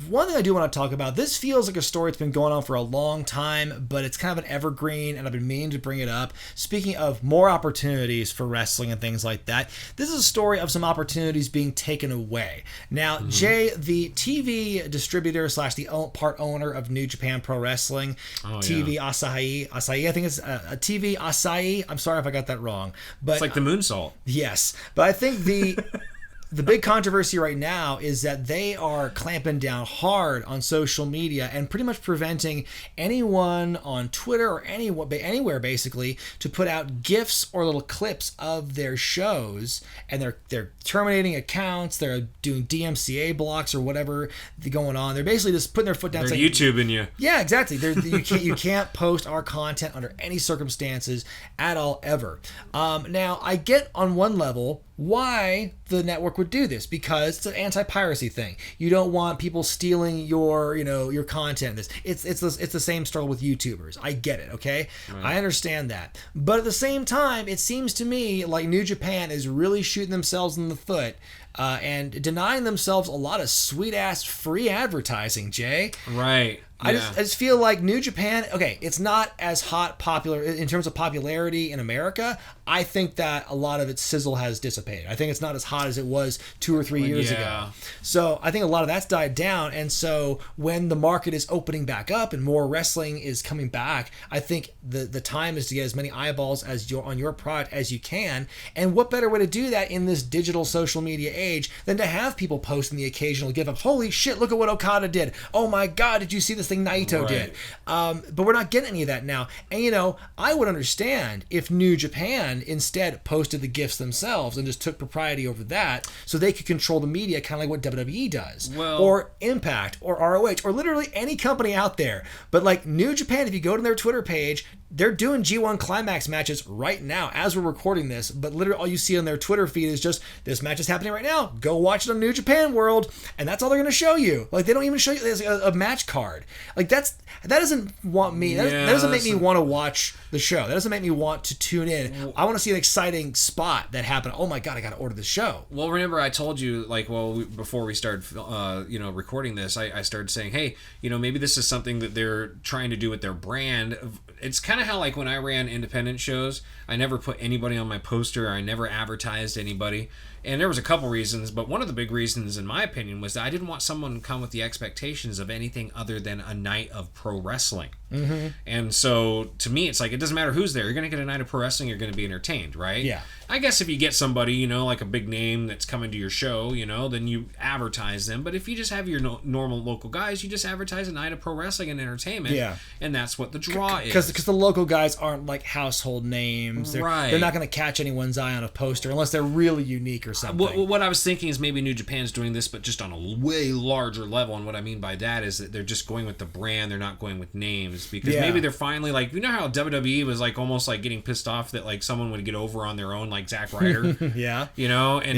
one thing I do want to talk about, this feels like a story that's been going on for a long time, but it's kind of an evergreen, and I've been meaning to bring it up. Speaking of more opportunities for wrestling and things like that, this is a story of some opportunities being taken away. Now, Jay, the TV distributor / the part owner of New Japan Pro Wrestling, TV Asahi, I think it's a TV Asahi. I'm sorry if I got that wrong. But it's like the moonsault. Yes, but I think the big controversy right now is that they are clamping down hard on social media and pretty much preventing anyone on Twitter or anywhere basically to put out GIFs or little clips of their shows, and they're terminating accounts, they're doing DMCA blocks or whatever going on. They're basically just putting their foot down. They're saying, YouTubing you. Yeah, exactly. You can't post our content under any circumstances at all ever. Now, I get on one level why the network would do this, because it's an anti-piracy thing. You don't want people stealing your content. It's the same struggle with YouTubers. I get it, okay? Right. I understand that. But at the same time, it seems to me like New Japan is really shooting themselves in the foot and denying themselves a lot of sweet-ass free advertising, Jay. Right. I just feel like New Japan, okay, it's not as popular in terms of popularity in America. I think that a lot of its sizzle has dissipated. I think it's not as hot as it was 2 or 3 years ago. So I think a lot of that's died down. And so when the market is opening back up and more wrestling is coming back, I think the time is to get as many eyeballs on your product as you can. And what better way to do that in this digital social media age than to have people posting the occasional give up. Holy shit, look at what Okada did. Oh my God, did you see this thing Naito did? But we're not getting any of that now. And I would understand if New Japan instead posted the GIFs themselves and just took propriety over that so they could control the media, kind of like what WWE does, or Impact, or ROH, or literally any company out there. But like New Japan, if you go to their Twitter page, they're doing G1 Climax matches right now as we're recording this, but literally all you see on their Twitter feed is just, this match is happening right now, go watch it on New Japan World, and that's all they're going to show you. Like, they don't even show you a match card. Like, that doesn't want me, that doesn't make me want to watch the show. That doesn't make me want to tune in. I want to see an exciting spot that happened. Oh my God, I got to order the show. Well, remember I told you, before we started, recording this, I started saying, hey, maybe this is something that they're trying to do with their brand. It's kind of how, like, when I ran independent shows, I never put anybody on my poster. I never advertised anybody. And there was a couple reasons, but one of the big reasons, in my opinion, was that I didn't want someone to come with the expectations of anything other than a night of pro wrestling. Mm-hmm. And so, to me, it's like, it doesn't matter who's there. You're going to get a night of pro wrestling, you're going to be entertained, right? Yeah. I guess if you get somebody, like a big name that's coming to your show, then you advertise them. But if you just have your normal local guys, you just advertise a night of pro wrestling and entertainment. Yeah. And that's what the draw is. Because the local guys aren't like household names. They're not going to catch anyone's eye on a poster unless they're really unique or something. What I was thinking is maybe New Japan's doing this, but just on a way larger level. And what I mean by that is that they're just going with the brand. They're not going with names. Because maybe they're finally, like, how WWE was like almost like getting pissed off that like someone would get over on their own, like Zack Ryder. Yeah.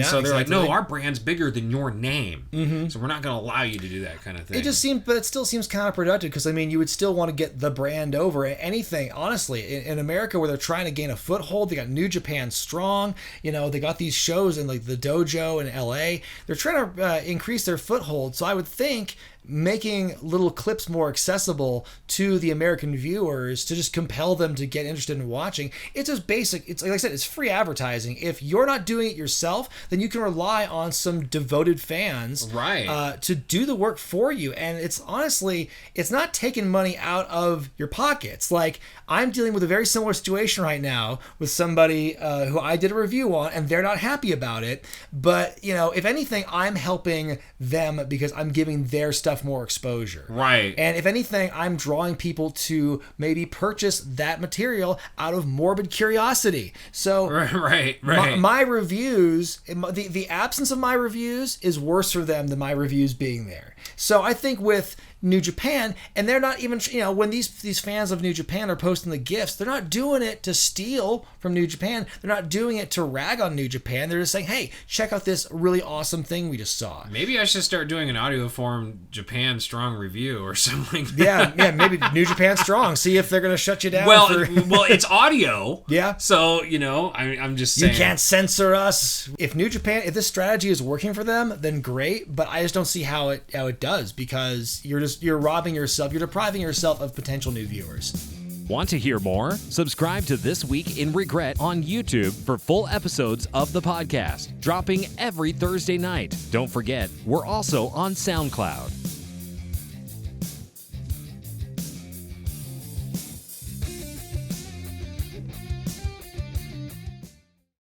So they're like, no, our brand's bigger than your name. Mm-hmm. So we're not going to allow you to do that kind of thing. But it still seems counterproductive because, you would still want to get the brand over anything, honestly. In America, where they're trying to gain a foothold, they got New Japan Strong, they got these shows in like the dojo in LA. They're trying to increase their foothold. So I would think making little clips more accessible to the American viewers to just compel them to get interested in watching. It's just basic. It's like I said, it's free advertising. If you're not doing it yourself, then you can rely on some devoted fans to do the work for you. And it's honestly, it's not taking money out of your pockets. Like, I'm dealing with a very similar situation right now with somebody who I did a review on, and they're not happy about it. But, if anything, I'm helping them because I'm giving their stuff more exposure. Right. And if anything, I'm drawing people to maybe purchase that material out of morbid curiosity. So right. My reviews, the absence of my reviews is worse for them than my reviews being there. So I think with New Japan, and they're not even, when these fans of New Japan are posting the GIFs, they're not doing it to steal from New Japan. They're not doing it to rag on New Japan. They're just saying, hey, check out this really awesome thing we just saw. Maybe I should start doing an audio form Japan Strong review or something. Yeah, maybe New Japan Strong. See if they're going to shut you down. Well, it's audio. Yeah. So, I'm just saying. You can't censor us. If New Japan, if this strategy is working for them, then great. But I just don't see how it it does, because you're robbing yourself, you're depriving yourself of potential new viewers. Want to hear more? Subscribe to This Week in Regret on YouTube for full episodes of the podcast, dropping every Thursday night. Don't forget, we're also on SoundCloud.